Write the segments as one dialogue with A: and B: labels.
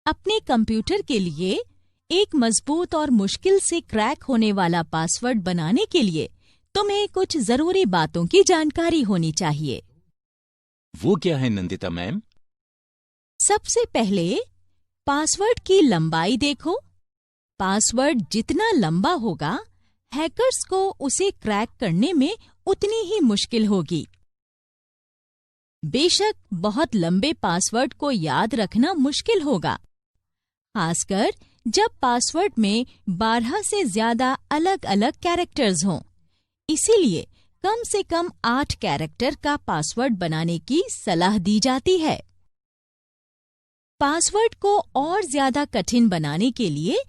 A: अपने कंप्यूटर के लिए एक मजबूत और मुश्किल से क्रैक होने वाला पासवर्ड बनाने के लिए तुम्हें कुछ जरूरी बातों की जानकारी होनी चाहिए।
B: वो क्या है नंदिता मैम?
A: सबसे पहले पासवर्ड की लंबाई देखो। पासवर्ड जितना लंबा होगा, हैकर्स को उसे क्रैक करने में उतनी ही मुश्किल होगी। बेशक बहुत लंबे पासवर्ड को याद रखना मुश्किल होगा, खासकर जब पासवर्ड में 12 से ज्यादा अलग अलग कैरेक्टर्स हों। इसीलिए कम से कम 8 कैरेक्टर का पासवर्ड बनाने की सलाह दी जाती है। पासवर्ड को और ज्यादा कठिन बनाने के लिए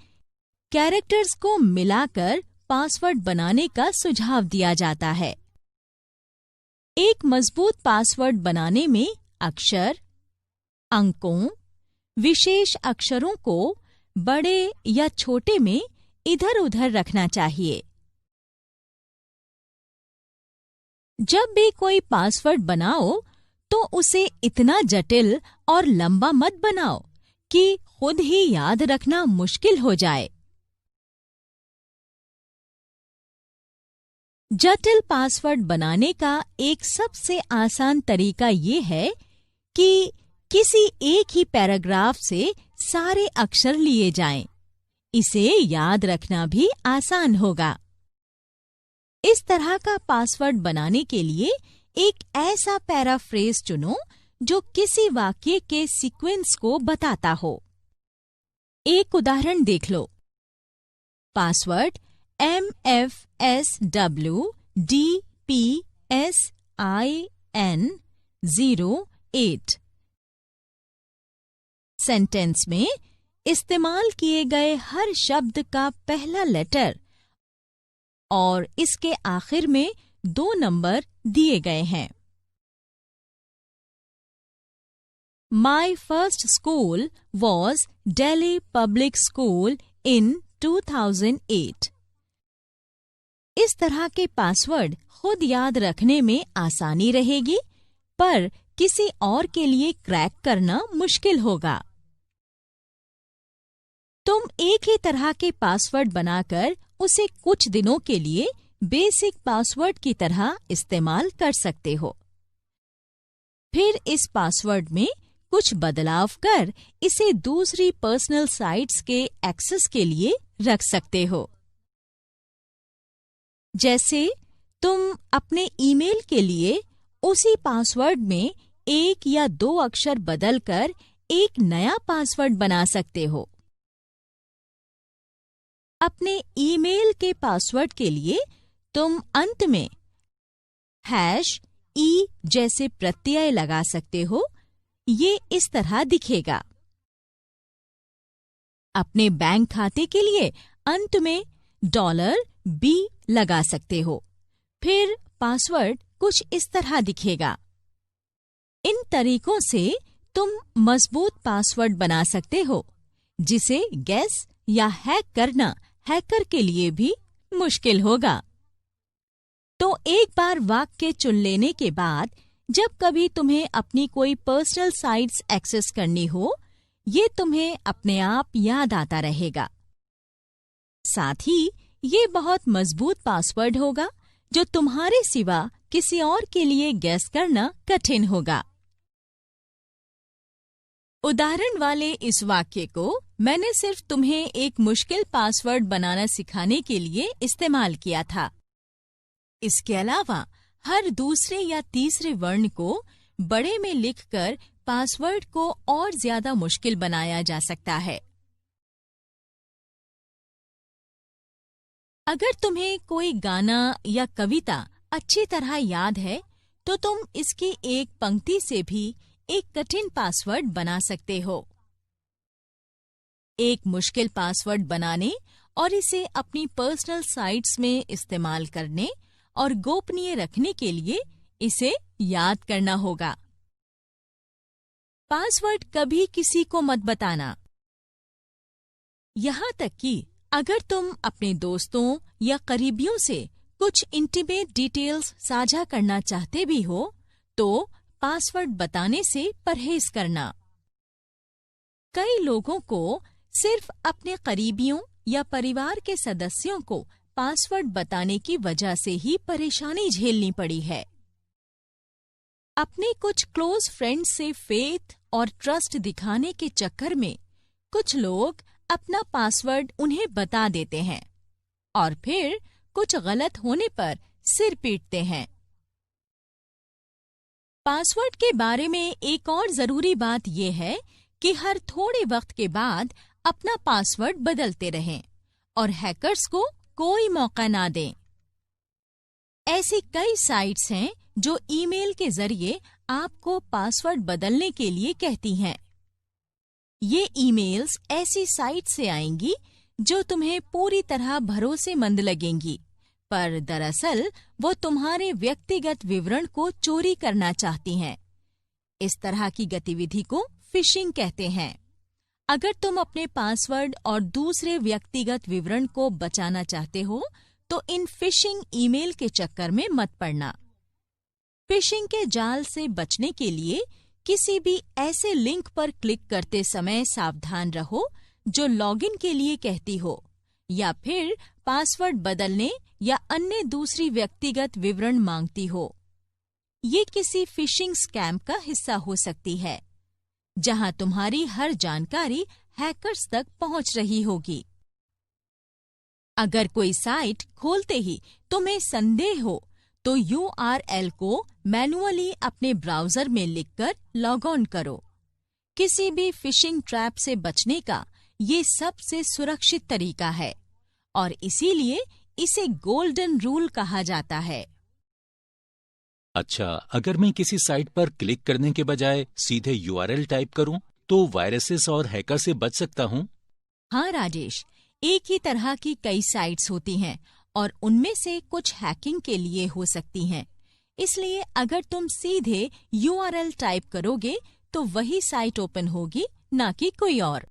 A: कैरेक्टर्स को मिलाकर पासवर्ड बनाने का सुझाव दिया जाता है। एक मजबूत पासवर्ड बनाने में अक्षर, अंकों, विशेष अक्षरों को बड़े या छोटे में इधर-उधर रखना चाहिए। जब भी कोई पासवर्ड बनाओ तो उसे इतना जटिल और लंबा मत बनाओ कि खुद ही याद रखना मुश्किल हो जाए। जटिल पासवर्ड बनाने का एक सबसे आसान तरीका ये है कि किसी एक ही पैराग्राफ से सारे अक्षर लिए जाएं। इसे याद रखना भी आसान होगा। इस तरह का पासवर्ड बनाने के लिए एक ऐसा पैराफ्रेज चुनो जो किसी वाक्य के सीक्वेंस को बताता हो। एक उदाहरण देख लो। पासवर्ड MFSWDPSIN08 सेंटेंस में इस्तेमाल किए गए हर शब्द का पहला लेटर और इसके आखिर में 2 नंबर दिए गए हैं। My first school was Delhi Public School in 2008। इस तरह के पासवर्ड खुद याद रखने में आसानी रहेगी, पर किसी और के लिए क्रैक करना मुश्किल होगा। तुम एक ही तरह के पासवर्ड बनाकर उसे कुछ दिनों के लिए बेसिक पासवर्ड की तरह इस्तेमाल कर सकते हो। फिर इस पासवर्ड में कुछ बदलाव कर इसे दूसरी पर्सनल साइट्स के एक्सेस के लिए रख सकते हो। जैसे तुम अपने ईमेल के लिए उसी पासवर्ड में 1 या 2 अक्षर बदलकर एक नया पासवर्ड बना सकते हो। अपने ईमेल के पासवर्ड के लिए तुम अंत में #e जैसे प्रत्यय लगा सकते हो। ये इस तरह दिखेगा। अपने बैंक खाते के लिए अंत में $B लगा सकते हो। फिर पासवर्ड कुछ इस तरह दिखेगा। इन तरीकों से तुम मजबूत पासवर्ड बना सकते हो, जिसे गेस या हैक करना हैकर के लिए भी मुश्किल होगा। तो एक बार वाक्य चुन लेने के बाद जब कभी तुम्हें अपनी कोई पर्सनल साइट्स एक्सेस करनी हो, ये तुम्हें अपने आप याद आता रहेगा। साथ ही ये बहुत मजबूत पासवर्ड होगा जो तुम्हारे सिवा किसी और के लिए गेस करना कठिन होगा। उदाहरण वाले इस वाक्य को मैंने सिर्फ तुम्हें एक मुश्किल पासवर्ड बनाना सिखाने के लिए इस्तेमाल किया था। इसके अलावा हर दूसरे या तीसरे वर्ण को बड़े में लिखकर पासवर्ड को और ज्यादा मुश्किल बनाया जा सकता है। अगर तुम्हें कोई गाना या कविता अच्छी तरह याद है, तो तुम इसकी एक पंक्ति से भी एक कठिन पासवर्ड बना सकते हो। एक मुश्किल पासवर्ड बनाने और इसे अपनी पर्सनल साइट्स में इस्तेमाल करने और गोपनीय रखने के लिए इसे याद करना होगा। पासवर्ड कभी किसी को मत बताना। यहाँ तक कि अगर तुम अपने दोस्तों या करीबियों से कुछ इंटीमेट डिटेल्स साझा करना चाहते भी हो, तो पासवर्ड बताने से परहेज करना। कई लोगों को सिर्फ अपने करीबियों या परिवार के सदस्यों को पासवर्ड बताने की वजह से ही परेशानी झेलनी पड़ी है। अपने कुछ क्लोज फ्रेंड्स से फेथ और ट्रस्ट दिखाने के चक्कर में कुछ लोग अपना पासवर्ड उन्हें बता देते हैं और फिर कुछ गलत होने पर सिर पीटते हैं। पासवर्ड के बारे में एक और जरूरी बात यह है कि हर थोड़े वक्त के बाद अपना पासवर्ड बदलते रहें और हैकर्स को कोई मौका ना दें। ऐसी कई साइट्स हैं जो ईमेल के जरिए आपको पासवर्ड बदलने के लिए कहती हैं। ये ईमेल्स ऐसी साइट से आएंगी जो तुम्हें पूरी तरह भरोसेमंद लगेंगी, पर दरअसल वो तुम्हारे व्यक्तिगत विवरण को चोरी करना चाहती हैं। इस तरह की गतिविधि को फिशिंग कहते हैं। अगर तुम अपने पासवर्ड और दूसरे व्यक्तिगत विवरण को बचाना चाहते हो तो इन फिशिंग ईमेल के चक्कर में मत पड़ना। फिशिंग के जाल से बचने के लिए किसी भी ऐसे लिंक पर क्लिक करते समय सावधान रहो जो लॉगिन के लिए कहती हो या फिर पासवर्ड बदलने या अन्य दूसरी व्यक्तिगत विवरण मांगती हो। ये किसी फिशिंग स्कैम का हिस्सा हो सकती है जहां तुम्हारी हर जानकारी हैकर्स तक पहुंच रही होगी। अगर कोई साइट खोलते ही तुम्हें संदेह हो तो URL को मैन्युअली अपने ब्राउजर में लिखकर लॉग ऑन करो। किसी भी फिशिंग ट्रैप से बचने का ये सबसे सुरक्षित तरीका है और इसीलिए इसे गोल्डन रूल कहा जाता है।
B: अच्छा, अगर मैं किसी साइट पर क्लिक करने के बजाय सीधे URL टाइप करूं तो वायरसेस और हैकर से बच सकता हूं?
A: हाँ राजेश, एक ही तरह की कई साइट्स होती हैं और उनमें से कुछ हैकिंग के लिए हो सकती हैं। इसलिए अगर तुम सीधे URL टाइप करोगे तो वही साइट ओपन होगी, ना कि कोई और।